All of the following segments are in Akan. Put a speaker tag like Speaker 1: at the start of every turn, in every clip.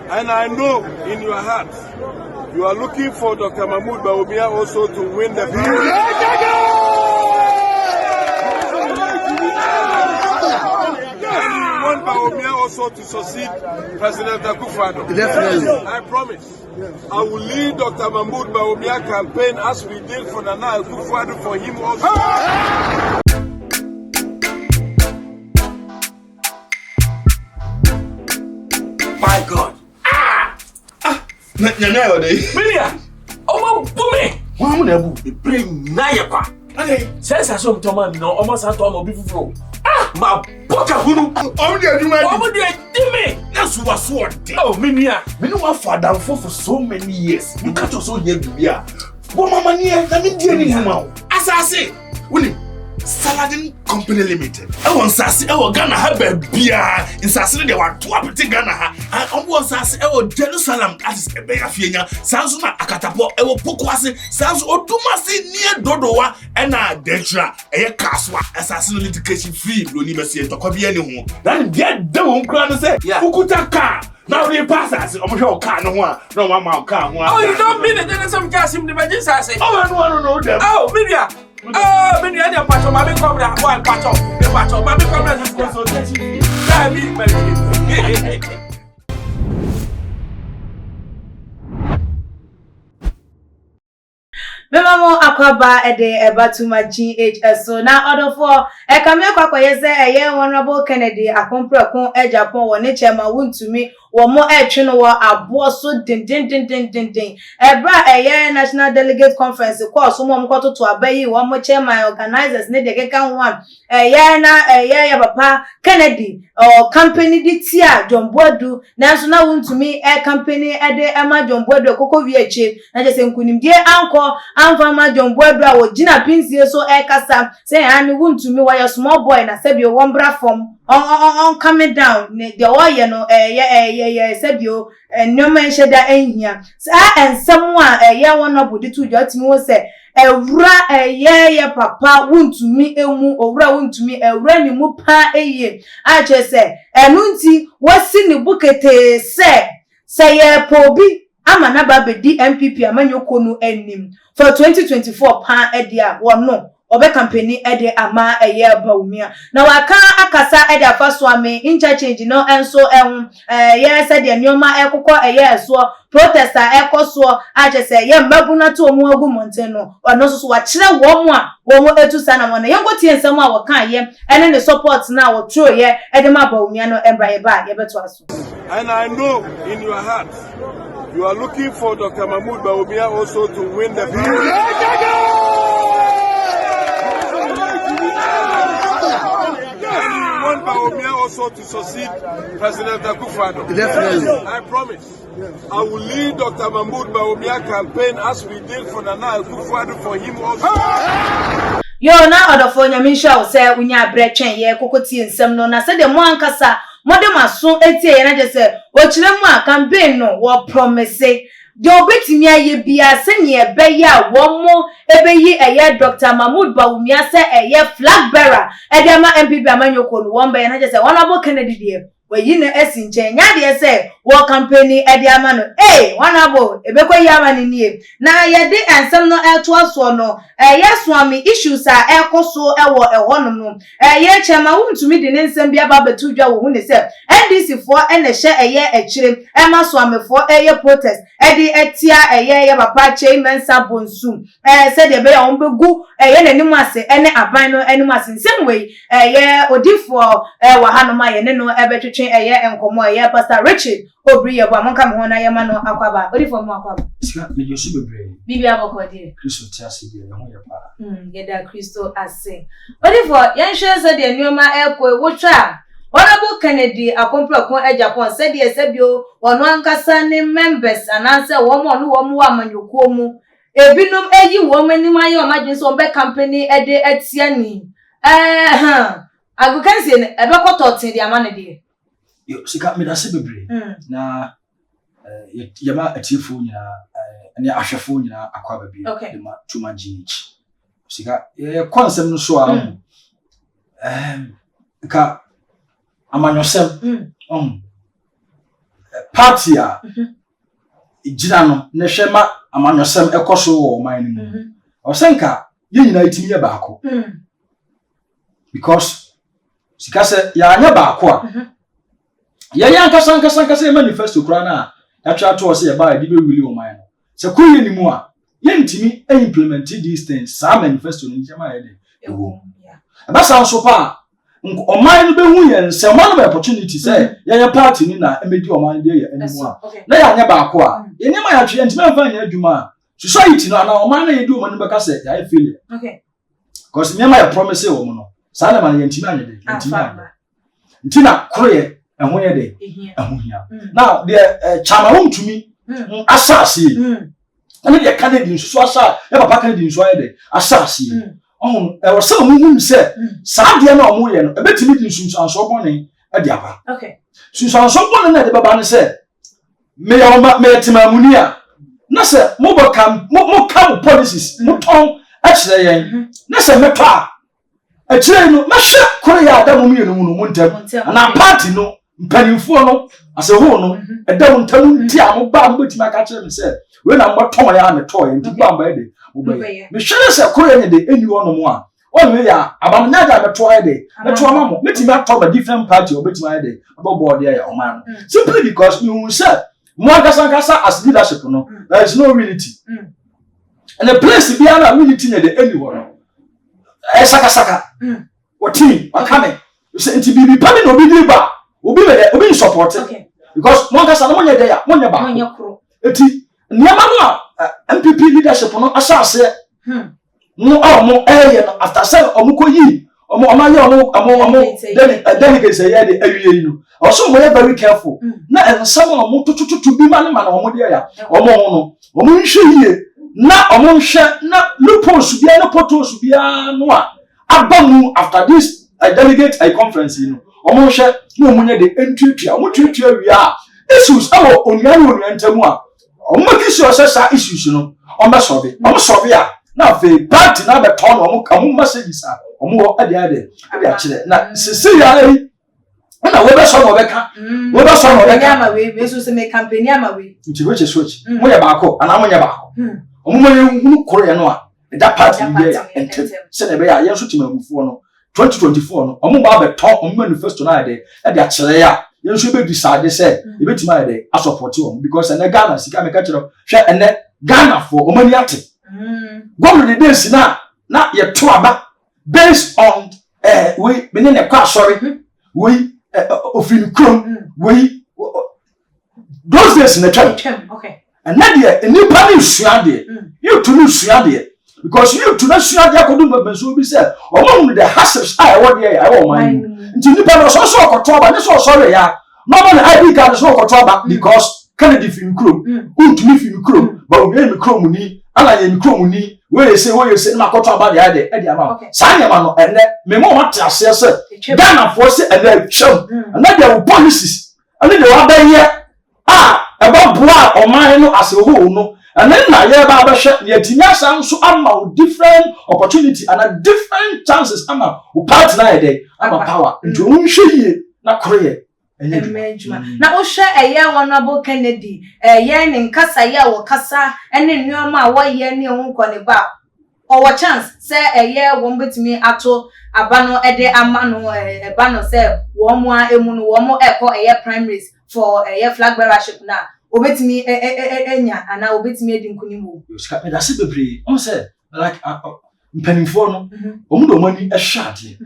Speaker 1: And I know in your heart you are looking for Dr. Mahmoud Bawumia also to win the field. And you want Bawumia also to succeed President Akufo-Addo.
Speaker 2: Definitely.
Speaker 1: I promise. I will lead Dr. Mahmoud Bawumia campaign as we did for Nana Akufo-Addo for him also.
Speaker 3: My God.
Speaker 4: Milia, Bumi.
Speaker 2: Why would I
Speaker 4: be bring Nayapa? Says I saw Thomas, no, almost at all, before. My poker, who that's what sword. Oh, Minia, we know what father for so many years. You can't also hear Bibia. What mamma near, I mean, as I say, Willie. Saladin Company Limited. I want Sassy, I Ghana have a beer in Sassy. They were two up Ghana. I almost Sassy, I will Jerusalem as a bear fiena, Sansuna Akatapo, I will Pokwasi, Sans Odumasi near Dodoa, and Detra, a Kaswa, assassin education free, University to copy anyone. Then get the crown and say, yeah, who could a car? Now they pass us, I'm sure car no one, no one car. Oh, you don't mean it, then some gas him the magician. Oh, I don't know them. Oh, Milia. Oh, when you had a patch of my come down, one patch of the patch of my come consultation.
Speaker 5: Memamo akwaba ede ebatuma GHS so na order for e kamia kwakwa yeze eye honorable Kennedy akomprekon Agyapong woni chairman Wuntumi wo mo etwe no wo abo so din ebra eye national delegate conference course mo mkototo abayi wo mo chairman organizers ne de keka one eye na eye ya papa Kennedy company di tia Jomboadu na so na Wuntumi company ede ema Jomboadu kokko vieche na je se nkunimdie anko Anfama Jomboadu a wo gina pinsie so kasa say ani Wuntumi wa small boy na sabi o wombra from on coming down the oye no sabio nyoma enheda enhia sa ensamwa one obodi tu jotimi wo se ewura ye papa Wuntumi emu owura Wuntumi ewura ni mu pa eye a che se enu nti wasi ni bukete se ye pobi ama na ba bedi MPP amanyoko no anim for 2024 pa edia wono obe company ede ama eye Bawumia na waka akasa ede afaso ame interchange no enso ye said de nyoma ekokọ eye so protester ekoso ajese ye mbabu na to omu agu monten no ono so wa kire wo mu a wo mu etusa na mo na yengo tie nsem a wo kan ye ene ne support na wo tro ye ede ma Bawumia no embra ye ba ye beto aso.
Speaker 1: And I know in your heart you are looking for Dr. Mahmoud Bawumia also to win the field. And you want Bawumia also to succeed President Akufo-Addo.
Speaker 2: Definitely.
Speaker 1: I promise. I will lead Dr. Mahmoud Bawumia campaign as we did for Nana Akufo-Addo for him also.
Speaker 5: Yo na odofo nyamisha say unya bretwen ye kokoti nsem no na se de mo ankasa modem aso etie ye na je se o kire mu a campaign no wo promise de obetimi aye bia se ne ebe ya wo mo ebeyi eye Dr. Mahmoud Bawumia se eye flag bearer e de ma MPP amanyoko no wo mbe na je se honorable Kennedy de we na esinche nya de se wo company e de ama no honorable ebekwa yi ama ni nie na ye de ensem no eto aso no yes wami issues a ekoso ewo ehonum no ye chema Wuntumi de nsem bia ba betu dwa wo hu ne se NDC for ene hye eye akire ema so amefo eye protest edi etia eye papa chairman sabonsum se de be ya ombegu ye nanim ase ene aban no anim ase nsem we ye odifo wa hanoma ye ne no ebetwetwe eye enkomo eye Pastor Richard Obri ye bo amonka me ho na ye ma no akwaba odifo mo akwaba
Speaker 3: sika me yesu bebre
Speaker 5: bibia bokodi
Speaker 3: Kristo tiase bi ye ho ye pa
Speaker 5: yeda Kristo ase odifo ye nhwe se de nyoma ekwo wotwa Honorable Kennedy akomprekon Agyapong said ye sebio ono ankasa ne members ananse wo mo no wo mo amanyoko mu ebinom eyi wo manim aye o magin so be company ede atia ni agukansi ebekototin de amane de
Speaker 3: yo sika me da se bebre na yama atiefo nyina ne ahwefo nyina akwa ba bi de ma tuma GH sika konsem no so a ka amanyosem party a ejira no ne hwema amanosem ekoso wo man ni mu osenka ye nyina itimi ye baako because sika se ya anya baako a ye yankasan ye manifesto kura na ya twa to se ye ba edi be wili wo man no se koye ni mu a ye ntimi implement these things sa manifesto ni jema ye de ewo aba san so pa oman no be hu ye se man no opportunity say ye party ni na emedi oman de ye animu a na ya anya baako a ye nyema ya twa ntimi amfa nya adwuma society no na oman na ye di oman be ka say ya failure because nyema ya promise wo no sa na man ye ntimi anya de ntimi anya ntina kroye ehun ye de ehun hia now the chama Wuntumi asase and the Canadian so asa e papa Canadian so ye de asase e wo se mu se sa de na omo ye no e betimi di sunsanso bone e de apa sunsanso bone na de baba ne se me ya me timamuni a na se mo kam policies mo ton a kire yen na se mepa a kire no mahwe kore ya da mo mienu no mo ntam na party no mpanimfo no ase ho no eda mo ntam nti a mo ba mo betimi aka kire me se we na mo ton ya me to yen ti ba mba de me hwere se kore yen de eni wo no mo a o me ya abamnya ga me to ya de me to ma mo betimi ato ba different party o betimi ya de board ya o man simply because you say mo akasa as leadership no there is no unity and the place be ana unity na de eni wo no saka wotini wakame say nti bibi pami no bi ba obi support because mo akasa no mo nya de ya mo nya ba eti niama no MPP leadership no asase no mo eye no after say omukoyi omo delegates say de awie no also mo very careful na ensam omo tututu bi ma na omo de ya omo no omo nhwe yie na omo nhwe na loopholes bia na portals bia no a abamu after this delegate conference no omo nhwe na omo nya de entwetwa omo twetwa wi a issues awo onuan ntamu a omo kisi osesa issues no omo solve a na fe party na be ton omo messages a omo ade akire na sisi ya na we be so no beka ama
Speaker 5: we so se me campaign ama we
Speaker 3: nti we switch mo ya baako ana mo nya baako omo ma hunu kore no a da party be enter se na be ya ye so timamufuo no 2024 no omo ba be ton omo manifesto na ade akire ya ye so be decide say e betima ade support omo because na Ghana sika me ka kire hwe ene Ghana for omo ni ate go the days na ye to aba based on we me ne kwa sorry we ofin krom we those days na twem and na dia enipa ni suade you to no suade because you to no suade akodu babenso bi say omo the hassles I what there I want mine nti nipa no so okoto aba ne so sorry ya no man ID card so okoto aba because Kennedy fin krom Wuntumi fin krom Bawumia mi krom ni ala ye mi krom ni we say na koto aba de ade e ama sa nya ma no ene me mo wat ase se Ghana for se ene twem na dia policies ene de wa ba ye eba boa oman no ase ho no ene na ye ba ba hwe ye tinya san so ama different opportunity and different chances ama o part na ye de ama power nti o nhwe ye na kore
Speaker 5: Emejuma na ohwe eye honorable Kennedy ye ne nkasa ye wo kasa ene nneoma a wo ye ne ho nkone ba owo chance say eye wo mbetimi ato abano ede amano ebano say wo mo a emu no wo mo ekọ eye primaries for eye flag bearership na obetimi enya ana obetimi edi nkunimu
Speaker 3: sika me da se bebre on say like mpanimfo no omo do mani ehwade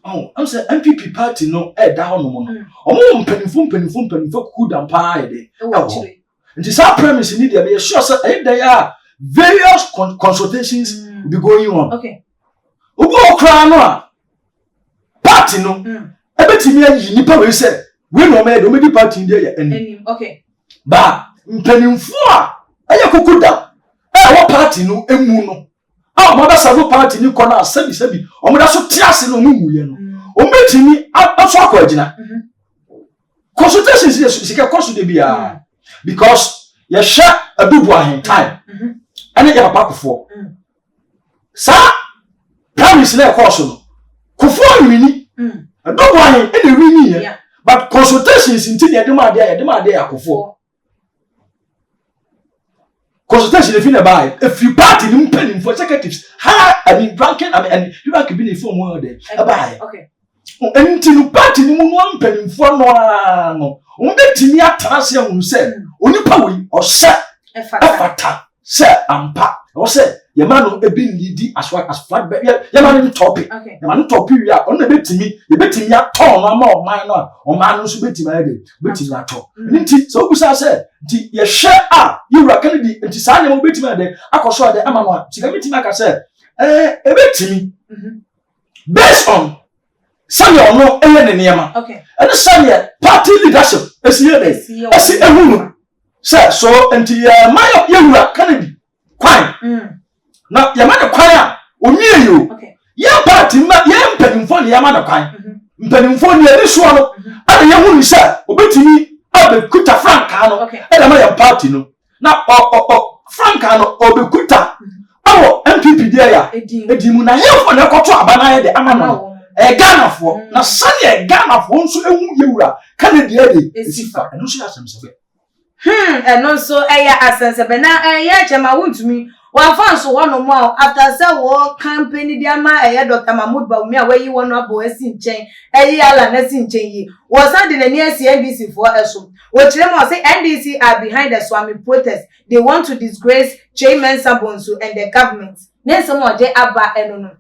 Speaker 3: I'm say MPP party no da no mo no omo mpanimfo kuda mpa ye de nti sa premise ni dey be sure say there are various consultations be going on obo okra no a party no ebetimi ayi nipa we say we no me do me di party dey ya eni ba mpanimfo a eye kokuda wo party no emu no mo da savo party ni kona sebi omo da so tiase no mu ye no o metimi aso akogina consultations yes sika cost de bia because ye sha adubu ahen time ene ye papa kofo sa promise na course no kofo nwini adubu ahen ene wini ye But consultations in the idea akofo. Consultation if you buy if you party in penny for executives. Ranking, and you can be for more day.
Speaker 5: Okay.
Speaker 3: And you party in one penny for no. Umbetimi atanase hu se onipa we o se efata se ampa o se ye ma no ebi lead as flat ye ma no topic ye ma no topic wi a ona betimi aton no ma o man no o man no so betimi ade betimi ato nti so busa se nti ye hwe a ye wura Kennedy nti sa nya mo betimi ade akoso ade ama no tika betimi aka se ebetimi based on some you know
Speaker 5: okay.
Speaker 3: And the some party leadership esi ehunu say so enti my yewura Kennedy kwan na ya ma de kwan a onye yo
Speaker 5: okay
Speaker 3: ya party ma ya mpanimfo ne ya ma de kwan mpanimfo ne eri so no ade ye hunu say obetimi abekuta franka no e da ma ya party no na franka no obekuta awo MPP dia ya edimu na yefo na ekoto abana ye de ama no Ghana for na sane Ghana for nso ehu yewura Kennedy ade esifa eno so asemsebe
Speaker 5: eno so eya asensebe na eya chema Wuntumi wa fanso wono mo after say wo campaign dia ma eya Dr. Mahmoud Bawumia we yi wono abo esi nchen eyi ala na esi nchen yi wo san de nani esi NDC for eso wo kire mo say NDC are behind the Swami protest. They want to disgrace Chairman Sabonsu and the government nenso mo je aba eno no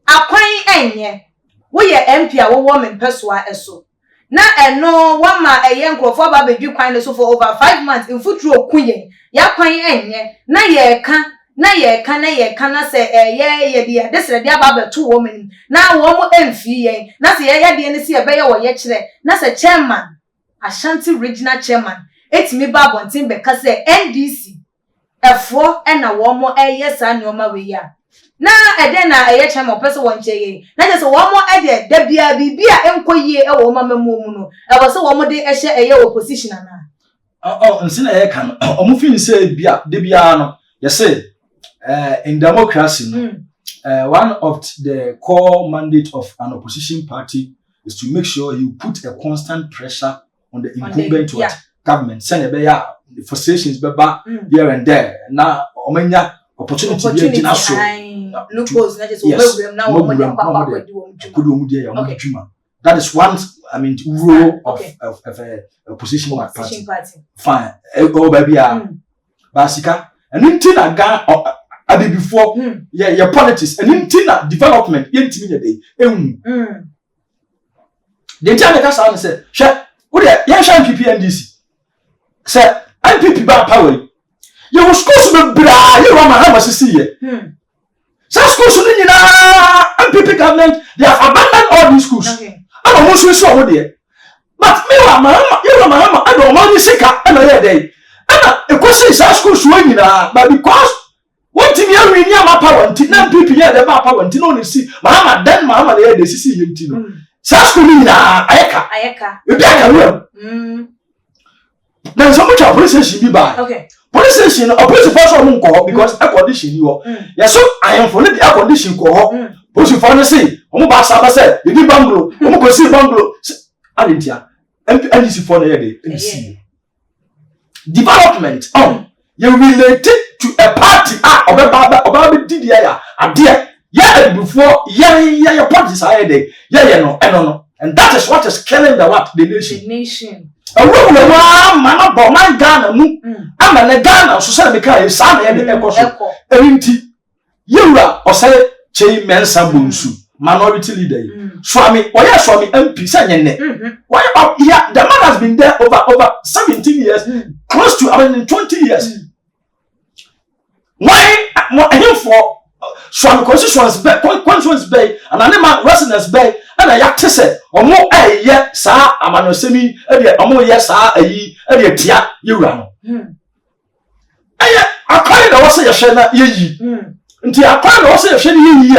Speaker 5: akwan enye wo ye MP a wo men peswa eso na eno wama eye nkrofo ba bedwi kwan so for over 5 months in futuro okuyen ya kwan enye na ye ka na se ye dia desre dia ba beto wo men na wo mo emfi yen na se ye de ne se ye be ye wo ye kire na se chairman Ashanti regional chairman etimi ba bontin be ka se NDC efo na wo mo eye sa ne o ma we ya na ede na eye chama person won cheye na je so wo mo ede da bia bibia enkoyie e wo mama mu no e bo so wo mo de ehye eye opposition na
Speaker 3: nsina ye kan omo fin say bia de bia no you say in democracy one of the core mandate of an opposition party is to make sure you put a constant pressure on the incumbent government send be ya frustrations be ba here and there na omanya opportunity be gina so
Speaker 5: loopholes na just over now wo dey papa
Speaker 3: kwadi ya that is one role of a opposition party fine o baby basika and intina ga abi before your politics and intina development yentimi ne dey the time ka say say she wo dey yan shan PPNDC say MPP ba power you was supposed to be bra you wa ma sisi ye schools in MPP government, they have abandoned all these schools. I don't want to show over there. But me, I don't want to see another day. And a question is, schools winning, but because one thing you win, my power, MPP, the power, and only see, Mama, then Mama, they see you. School in Ayaka. There's so much appreciation be by.
Speaker 5: Okay.
Speaker 3: Police station opposite for some call because air condition you. Yes, so I am for the air condition call. Police for say, Omo Saba said, you give bungalow, Omo go see bungalow. Alintia, NDC for the day. Development. You related to a party about DDI and dear. Yeah, before your parties are there. Yeah, no. And that is what is killing the nation. A woman, man, about my Ghana, I'm an Ghana, so say because son and echo. You or say Chairman Sabonsu, minority leader. Swami, or yes, Swami MP, Sanyane. Why about here? The man has been there over 17 years, close to 20 years. Why him for Swami constituents bay, and animal residence bay, and a yak tisse, or more a sa, amanosemi, a more yes, a tia, you run. I cried also a shena ye, until I cried also a shena ye.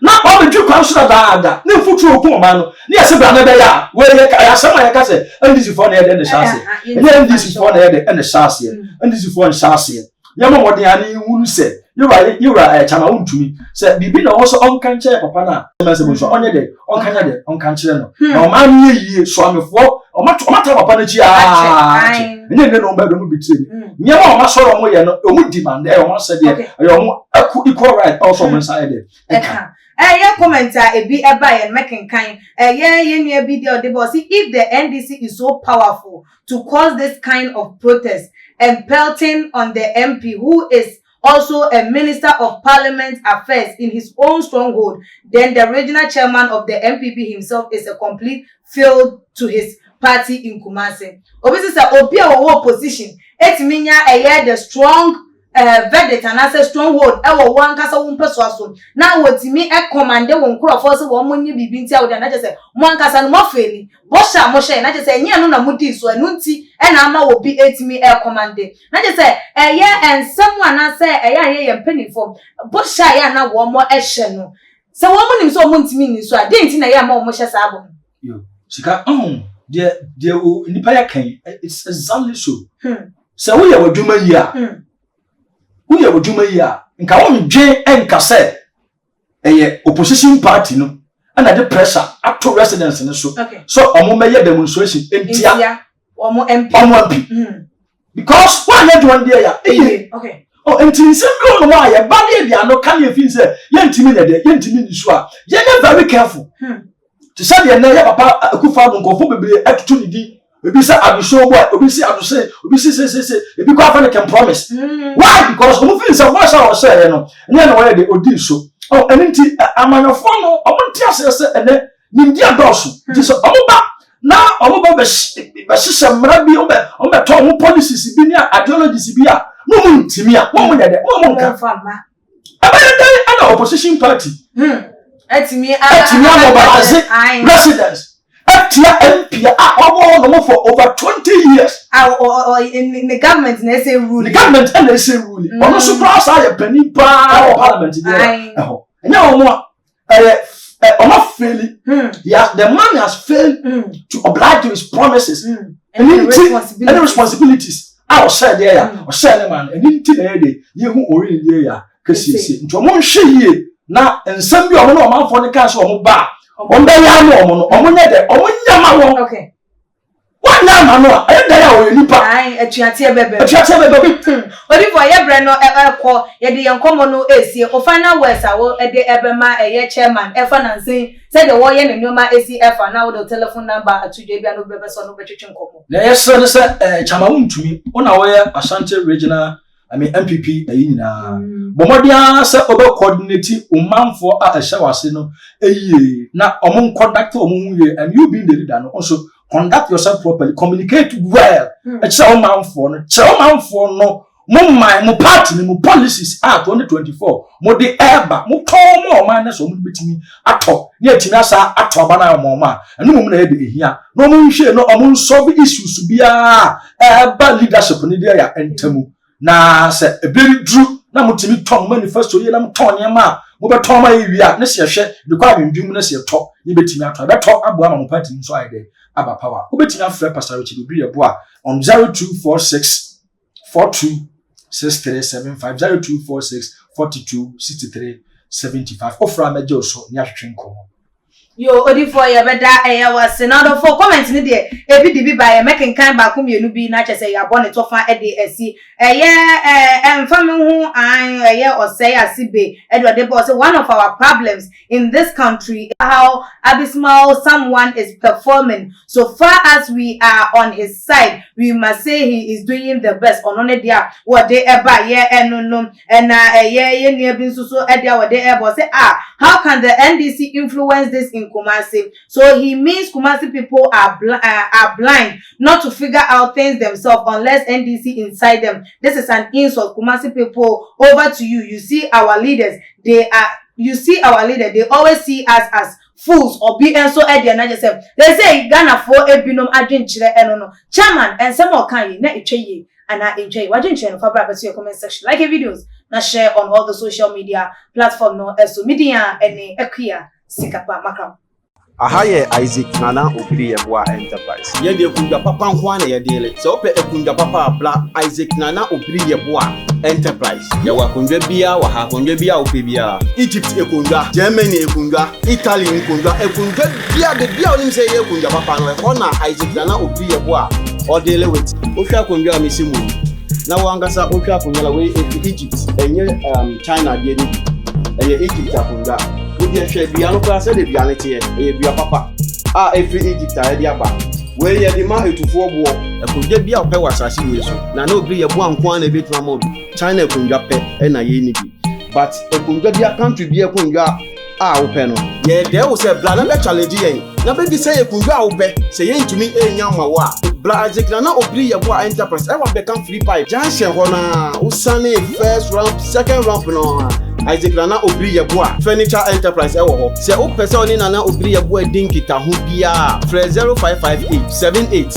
Speaker 3: Not all the two councillor that, no foot to a poor man, near Sabana, where I some I can say, and this is for the head and the chassis, and this is for the head and the chassis, and this is for the chassis. Yama what the ani who said. you are chama Wuntumi. Say bibi na also on kanche papa na. Me say so onye de on kanya de on kanche no. Na o ma ye so amefo o mata papa na chi Nye no ba do mu bitire. Nye ma o ma soro mo ye no o mu demand e o ma say de e o mu equal right also on side de.
Speaker 5: Your commenter ebi eba yen making kind ye bi the boss. If the NDC is so powerful to cause this kind of protest and pelting on the MP who is also a Minister of Parliament Affairs in his own stronghold, then the regional chairman of the MPP himself is a complete failed to his party in Kumasi. Obviously, obi a opposition. It means the strong verdict and as a stronghold one kasa won persuasion na wotimi command won crofo se won monye bibi ntia wo na je se one kasa no mafeli bo sha mo she na je se nya no na mudi so enu nti e na ama wo bi etimi command na je se and someone na say ye penifo bo sha ya na wo mo ehye no se wo mo nim so mo ntimi ni so a de nti na ye ama wo mo hye sa abo
Speaker 3: yo sika de o nipa ya kan it's exactly so se wo ye wadwuma yi a Uye wojuma yi a nka won dwen enka se opposition party no and the pressure up to residents ne so so omo meye demonstration entia
Speaker 5: omo MP
Speaker 3: because one let one there ya oh enti se bi ono wa ya ba de dia no kan ye fin se ye ntimi ne de ye ntimi ni so a ye ne very careful to say ye na ya papa akufa no nkofo bebre atutu ni di Obi say adusho boy, obi say aduse, obi say. Ebi kwa fa can promise. Why? Because omo feel say what shall say no. Nya na why dey odi so. Oh, enti amanofo no, omo ntia say ene nimdi adoso. Nti so omo ba na omo ba be hye mra bi omo to omo policies bi ni ideologies bi a no mu ntimi a wo mu nyede, wo mu nka
Speaker 5: fa ma.
Speaker 3: Ana opposition party.
Speaker 5: Etimi
Speaker 3: mobilize residents. Atia MP for over 20 years.
Speaker 5: Or in the government, they say ruling.
Speaker 3: The government and they say ruling. On surprise, I a penny parliament. And now, failing. The man has failed to oblige to his promises and responsibilities. I was said there, or said man, and in today, you who are in there, because you see, to one she now, and some of you are not for the castle of bar. Ombe ya no omonye de omonya ma wo
Speaker 5: okay
Speaker 3: wana ma no e da ya wo nipa
Speaker 5: atuate bebe odi for ye bre no ekọ ye de yenkomo no esie o final words a wo de ebema ye chairman efa nansen say the wo ye ne nyoma esi efa na wo the telephone number atudwe bia no bebe so no betwetwe nkomo
Speaker 3: na ye so say chama Wuntumi ona wo ye Ashanti regional MPP ayina bomodia se obe coordinate umanfo a ehye wase no eyi na omon conduct omon ye and you being the leader no also conduct yourself properly communicate well eche omanfo no mo party mo policies 2024 mo de eba mo tomo oman na so mo betimi ato ne atimi asa ato abana mo ma enu mo na ye de ehia no mo nhwe no omon solve issues bia eba leadership ni dia ya entamu na se ebiri dru na mutimi ton manifesto ye na mton nyema mo beton ma yewia na se hwe de kwa adwendwum na se to ye betimi ato beto abo ama mo party nso ayde aba power wo betimi afre pastor Richard Obiri ebo a on 0246 42 6375 0246 42 63 75 ofra meje so ni ahwehwe nkomo
Speaker 5: yo odi for ya beda was another for comment ni de ebi di bi ba ya making kan ba kumienu bi na che say ya bone to fa esi emfa me hu an or say asibe de boss one of our problems in this country how abysmal someone is performing so far as we are on his side we must say he is doing the best on dia what they eba no and ye bi so dia what they eba say how can the NDC influence this in Kumasi? So he means Kumasi people are blind not to figure out things themselves unless NDC inside them. This is an insult. Kumasi people, over to you. You see our leaders, they always see us as fools or be and so they say Ghana for a binom adwin chire eno chairman and some more kind na etwe and I enjoy watching channel for brother to your comment section like videos na share on all the social media platform no so media any equia sikapa makram
Speaker 2: Ahaye Isaac Nana Obiri Yeboah Enterprise. Ye de kunda papa nko na ye de le. Se ope ekunda papa bla Isaac Nana Obiri Yeboah enterprise yɛwɔ akondwa bia wɔ ha akondwa bia wopɛ bia Egypt ekondwa Germany ekondwa Italy ekondwa bia de bia onim sɛ yɛ ekondwa papa no ɛhɔ na Isaac na obi yɛ bo a ɔdele with ohwɛ akondwa mesimu na wangasa ohwɛ akondwa la we Egypt enye China de ni ɛyɛ Egypt akondwa wodi hwɛ bia no kora sɛ de bia ne te ɛyɛ bia papa a every Egypt a de aba we ye de ma etufo bo akondwa bia opɛ wasase we so na obi yɛ bo anko na ebetuma ma obi China akondwa pɛ na ye ni bi but akondwa bia country bia akondwa a opɛ no ye de wo sɛ bla na be challenge yen na be bi sɛ akondwa a opɛ sɛ ye ntumi enya ma wo a bla azekra na obi yɛ bo a enterprise e wa be kan free pipe junction ho na usane first ramp second ramp no Isaac na obi yɛ bo a furniture enterprise ɛwɔ hɔ sɛ o pɛ sɛ oni na obi yɛ bo edin kita ho bia frɛ 0558 78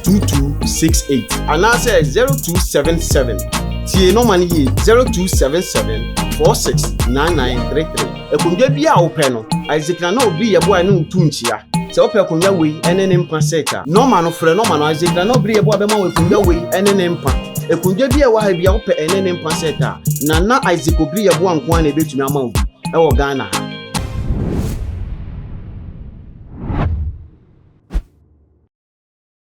Speaker 2: 2268 anase 0277 tie no man yi 0277 469933 ekundwa bia o pɛ no Isaac na obi yɛ bo a no ntu nchia sɛ o pɛ kundwa wei ene ne mpa seta normal no frɛ normal no Isaac na obi yɛ bo a bɛma wo kundwa wei ene ne mpa ekundwa bia wa ha bia wo pɛ ene ne mpa seta na Isaac obi yɛ bo anko na ebetumi ama obi ɛwɔ Ghana ha